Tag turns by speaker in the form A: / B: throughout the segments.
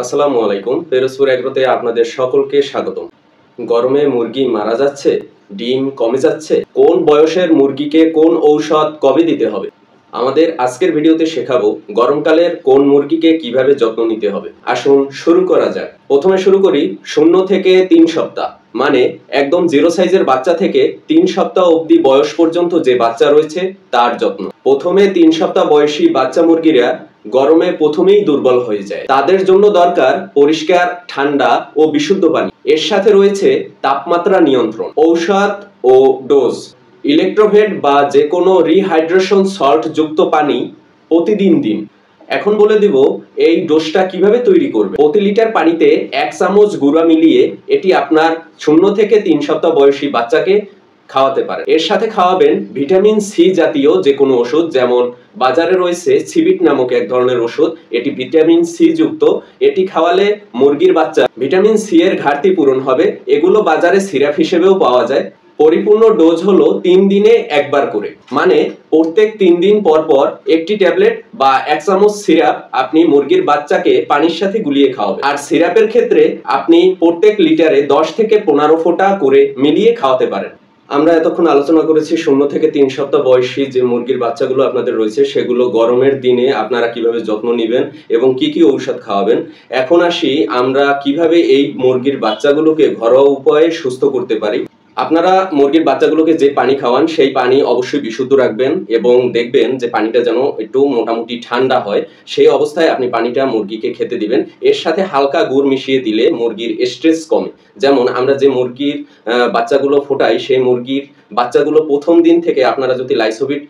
A: আসসালামু আলাইকুম। পেরোজপুর এগ্রোতে আপনাদের সকলকে স্বাগতম। গরমে মুরগি মারা যাচ্ছে, ডিম কমে যাচ্ছে, কোন বয়সের মুরগিকে কোন ঔষধ কবে দিতে হবে? আমাদের আজকের ভিডিওতে শেখাবো গরমকালের কোন মুরগিকে কিভাবে যত্ন নিতে হবে। আসুন শুরু করা যাক। প্রথমে শুরু করি 0 থেকে 3 সপ্তাহ, মানে একদম জিরো সাইজের বাচ্চা থেকে 3 সপ্তাহ অবধি বয়স পর্যন্ত যে বাচ্চা রয়েছে তার যত্ন। প্রথমে 3 সপ্তাহ বয়সী বাচ্চা মুরগিরা গরমে প্রথমেই দুর্বল হয়ে যায়। তাদের জন্য দরকার পরিষ্কার, ঠান্ডা ও বিশুদ্ধ পানি। এর সাথে রয়েছে তাপমাত্রা নিয়ন্ত্রণ, ঔষধ ও ডোজ। ইলেকট্রোভেট বা যে কোনো রিহাইড্রেশন সল্ট যুক্ত পানি প্রতিদিন দিন। এখন বলে দিব এই ডোজটা কিভাবে তৈরি করবে। প্রতি লিটার পানিতে 1 চামচ গুঁড়া মিলিয়ে এটি আপনার 0 থেকে 3 সপ্তাহ বয়সী বাচ্চাকে খাওয়াতে পারেন। এর সাথে খাওয়াবেন ভিটামিন সি জাতীয় যে কোনো ওষুধ, যেমন বাজারে রয়েছে সিবিট নামক এক ধরনের ওষুধ। এটি ভিটামিন সি যুক্ত। এটি খাওয়ালে মুরগির বাচ্চা ভিটামিন সি এর ঘাটতি পূরণ হবে। এগুলো বাজারে সিরাপ হিসেবেও পাওয়া যায়। পরিপূর্ণ ডোজ হলো 3 দিনে একবার করে, মানে প্রত্যেক 3 দিন পর পর একটি ট্যাবলেট বা 1 চামচ সিরাপ আপনি মুরগির বাচ্চাকে পানির সাথে গুলিয়ে খাওয়াবেন। আর সিরাপের ক্ষেত্রে আপনি প্রত্যেক লিটারে 10 থেকে 15 ফোঁটা করে মিলিয়ে খাওয়াতে পারেন। আমরা এতক্ষণ আলোচনা করেছি 0 থেকে 3 সপ্তাহ বয়সী যে মুরগির বাচ্চাগুলো আপনাদের রয়েছে সেগুলো গরমের দিনে আপনারা কিভাবে যত্ন নেবেন এবং কি কি ঔষধ খাওয়াবেন। এখন আসি আমরা কিভাবে এই মুরগির বাচ্চাগুলোকে ঘরোয়া উপায়ে সুস্থ করতে পারি। আপনারা মুরগির বাচ্চাগুলোকে যে পানি খাওয়ান সেই পানি অবশ্যই বিশুদ্ধ রাখবেন এবং দেখবেন যে পানিটা যেন একটু মোটামুটি ঠান্ডা হয়। সেই অবস্থায় আপনি পানিটা মুরগিকে খেতে দিবেন। এর সাথে হালকা গুড় মিশিয়ে দিলে মুরগির স্ট্রেস কমে। যেমন আমরা যে মুরগির বাচ্চাগুলো ফোটাই, সেই মুরগির বাচ্চাগুলো প্রথম দিন থেকে আপনারা যদি লাইসোবিট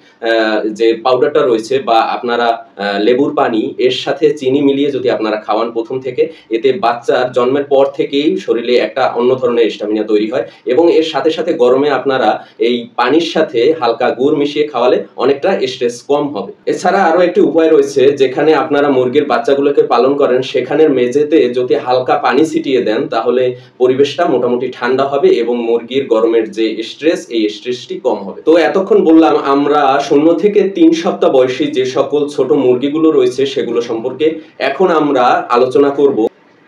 A: যে পাউডারটা রয়েছে বা আপনারা লেবুর পানি এর সাথে চিনি মিলিয়ে যদি আপনারা খাওয়ান প্রথম থেকে, এতে বাচ্চার জন্মের পর থেকেই শরীরে একটা অন্য ধরনের স্ট্যামিনা তৈরি হয়। এবং এর সাথে সাথে গরমে আপনারা এই পানির সাথে হালকা গুড় মিশিয়ে খাওয়ালে অনেকটা স্ট্রেস কম হবে। এছাড়া আরো একটি উপায় রয়েছে, যেখানে আপনারা মুরগির বাচ্চাগুলোকে পালন করেন সেখানের মেঝেতে যদি হালকা পানি ছিটিয়ে দেন তাহলে পরিবেশটা মোটামুটি ঠান্ডা হবে এবং মুরগির গরমের যে স্ট্রেস, এই স্ট্রেসটি কম হবে। তো এতক্ষণ বললাম আমরা 0 থেকে 3 সপ্তাহ বয়সী যে সকল ছোট মুরগিগুলো রয়েছে সেগুলো সম্পর্কে। এখন আমরা আলোচনা করব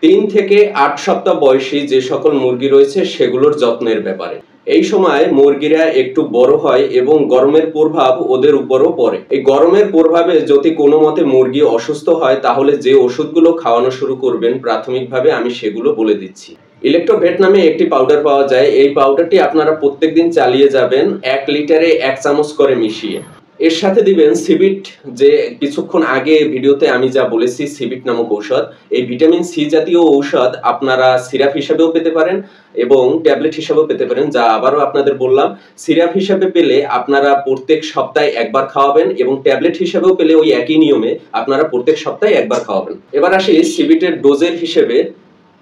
A: 3 থেকে 8 সপ্তাহ বয়সী যে সকল মুরগি রয়েছে সেগুলোর যত্নের ব্যাপারে। এই সময় মুরগিরা একটু বড় হয় এবং গরমের প্রভাব ওদের উপরও পড়ে। এই গরমের প্রভাবে যদি কোনো মতে মুরগি অসুস্থ হয় তাহলে যে ওষুধগুলো খাওয়ানো শুরু করবেন প্রাথমিকভাবে আমি সেগুলো বলে দিচ্ছি। ইলেকট্রোভেট নামে একটি পাউডার পাওয়া যায়। এই পাউডারটি আপনারা প্রত্যেকদিন চালিয়ে যাবেন 1 লিটারে 1 চামচ করে মিশিয়ে। এর সাথে দিবেন সিবিট, যে কিছুক্ষণ আগে ভিডিওতে আমি যা বলেছি সিবিট নামক ঔষধ। এই ভিটামিন সি জাতীয় ঔষধ আপনারা সিরাপ হিসেবেও পেতে পারেন এবং ট্যাবলেট হিসেবেও পেতে পারেন, যা আবারও আপনাদের বললাম। সিরাপ হিসেবে পেলে আপনারা প্রত্যেক সপ্তাহে একবার খাওয়াবেন এবং ট্যাবলেট হিসেবেও পেলে ওই একই নিয়মে আপনারা প্রত্যেক সপ্তাহে একবার খাওয়াবেন। এবার আসি সিবিটের ডোজের হিসেবে।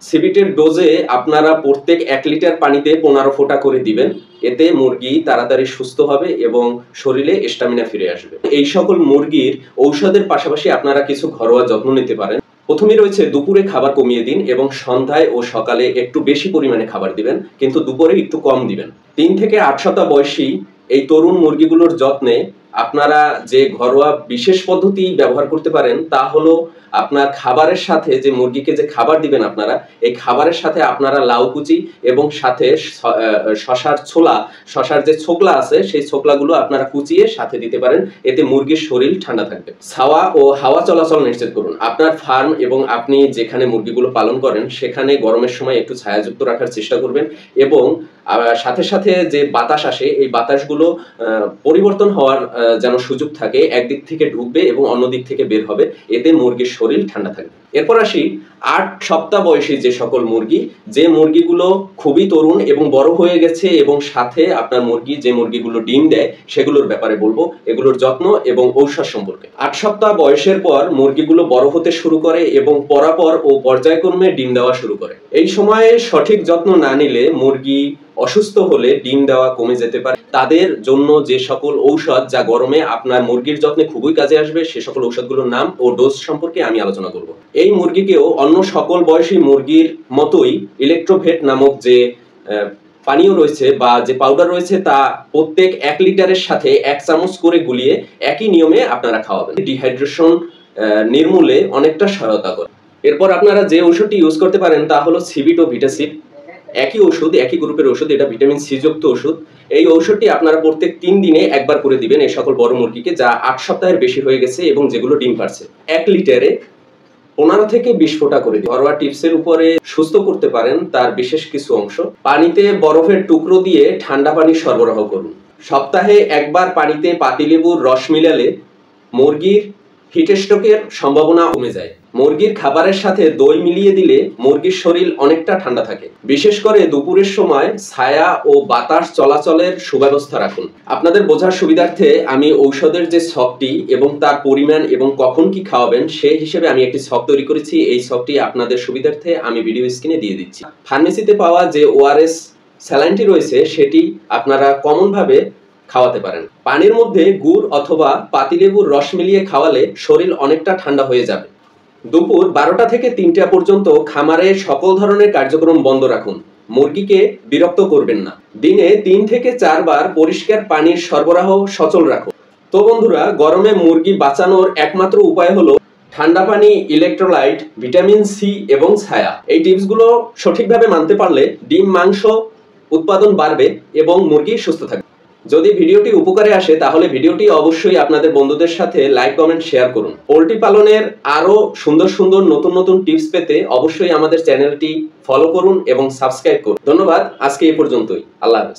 A: সিবিটের ডোজে আপনারা প্রত্যেক 1 লিটার পানিতে 15 ফোঁটা করে দিবেন। এতে মুরগি তাড়াতাড়ি সুস্থ হবে এবং শরীরে স্ট্যামিনা ফিরে আসবে। এই সকল মুরগির ঔষধের পাশাপাশি আপনারা কিছু ঘরোয়া যত্ন নিতে পারেন। প্রথমে রয়েছে দুপুরে খাবার কমিয়ে দিন এবং সন্ধ্যায় ও সকালে একটু বেশি পরিমাণে খাবার দিবেন, কিন্তু দুপুরে একটু কম দিবেন। 3 থেকে 8 সপ্তাহ বয়সী এই তরুণ মুরগিগুলোর যত্নে আপনারা যে ঘরোয়া বিশেষ পদ্ধতি ব্যবহার করতে পারেন তা হলো আপনার খাবারের সাথে যে মুরগিকে যে খাবার দিবেন আপনারা, এই খাবারের সাথে আপনারা লাউ কুচি এবং সাথে শশার যে ছোকলা আছে সেই ছোকলাগুলো আপনারা কুচিয়ে সাথে দিতে পারেন। এতে মুরগির শরীর ঠান্ডা থাকবে। ছাওয়া ও হাওয়া চলাচল নিশ্চিত করুন। আপনার ফার্ম এবং আপনি যেখানে মুরগিগুলো পালন করেন সেখানে গরমের সময় একটু ছায়াযুক্ত রাখার চেষ্টা করবেন এবং সাথে সাথে যে বাতাস আসে এই বাতাসগুলো পরিবর্তন হওয়ার যেন সুযোগ থাকে। একদিক থেকে ঢুকবে এবং অন্য দিক থেকে বের হবে, এতে মুরগির শরীর ঠান্ডা থাকবে। এরপর আসি 8 সপ্তাহ বয়সী যে সকল মুরগি, যে মুরগিগুলো খুবই তরুণ এবং বড় হয়ে গেছে এবং সাথে আপনার মুরগি যে মুরগিগুলো ডিম দেয় সেগুলোর ব্যাপারে বলবো, এগুলোর যত্ন এবং ঔষধ সম্পর্কে। 8 সপ্তাহ বয়সের পর মুরগিগুলো বড় হতে শুরু করে এবং পরাপর ও পর্যায়ক্রমে ডিম দেওয়া শুরু করে। এই সময়ে সঠিক যত্ন না নিলে মুরগি অসুস্থ হলে ডিম দেওয়া কমে যেতে পারে। তাদের জন্য যে সকল ঔষধ যা গরমে আপনার মুরগির যত্নে খুবই কাজে আসবে সে সকল ঔষধগুলোর নাম ও ডোজ সম্পর্কে আমি আলোচনা করব। এই মুরগিকেও অন্য সকল বয়সী মুরগির মতোই ইলেকট্রোভেট নামক যে পানীয় রয়েছে বা যে পাউডার রয়েছে তা প্রত্যেক 1 লিটারের সাথে 1 চামচ করে গুলিয়ে একই নিয়মে আপনারা খাওয়াবেন। ডিহাইড্রেশন নির্মূলে অনেকটা সহায়তা করে। এরপর আপনারা যে ওষুধটি ইউজ করতে পারেন তা হলো সিবিট ও ভিটাসিড। একই ওষুধ, একই গ্রুপের ওষুধ, এটা ভিটামিন সি যুক্ত ওষুধ। এই ঔষধটি আপনারা প্রত্যেক 3 দিনে একবার করে দিবেন এই সকল বড় মুরগিকে যা 8 সপ্তাহের বেশি হয়ে গেছে এবং যেগুলো ডিম পারছে। 1 লিটারে 15 থেকে 20 ফোঁটা করে দিন। ঘরোয়া টিপসের উপরে সুস্থ করতে পারেন তার বিশেষ কিছু অংশ। পানিতে বরফের টুকরো দিয়ে ঠান্ডা পানি সরবরাহ করুন। সপ্তাহে একবার পানিতে পাতিলেবুর রস মিলালে মুরগির হিট স্ট্রোকের সম্ভাবনা কমে যায়। মুরগির খাবারের সাথে দই মিলিয়ে দিলে মুরগির শরীর অনেকটা ঠান্ডা থাকে। বিশেষ করে দুপুরের সময় ছায়া ও বাতাস চলাচলের সুব্যবস্থা রাখুন। আপনাদের বোঝার সুবিধার্থে আমি ঔষধের যে ছকটি এবং তার পরিমাণ এবং কখন কি খাওয়াবেন সেই হিসেবে আমি একটি ছক তৈরি করেছি। এই ছকটি আপনাদের সুবিধার্থে আমি ভিডিও স্ক্রিনে দিয়ে দিচ্ছি। ফার্মেসিতে পাওয়া যে ওআরএস স্যালাইনটি রয়েছে সেটি আপনারা কমন ভাবে খাওয়াতে পারেন। পানির মধ্যে গুড় অথবা পাতিলেবুর রস মিলিয়ে খাওয়ালে শরীর অনেকটা ঠান্ডা হয়ে যাবে। দুপুর 12টা থেকে 3টা পর্যন্ত খামারে সকল ধরনের কার্যক্রম বন্ধ রাখুন। মুরগিকে বিরক্ত করবেন না। দিনে 3 থেকে 4 বার পরিষ্কার পানির সরবরাহ সচল রাখুন। তো বন্ধুরা, গরমে মুরগি বাঁচানোর একমাত্র উপায় হলো ঠান্ডা পানি, ইলেকট্রোলাইট, ভিটামিন সি এবং ছায়া। এই টিপসগুলো সঠিকভাবে মানতে পারলে ডিম, মাংস উৎপাদন বাড়বে এবং মুরগি সুস্থ থাকবে। যদি ভিডিওটি উপকারে আসে তাহলে ভিডিওটি অবশ্যই আপনাদের বন্ধুদের সাথে লাইক, কমেন্ট, শেয়ার করুন। পোল্ট্রি পালনের আরো সুন্দর সুন্দর নতুন নতুন টিপস পেতে অবশ্যই আমাদের চ্যানেলটি ফলো করুন এবং সাবস্ক্রাইব করুন। ধন্যবাদ। আজকে এই পর্যন্তই। আল্লাহ হাফেজ।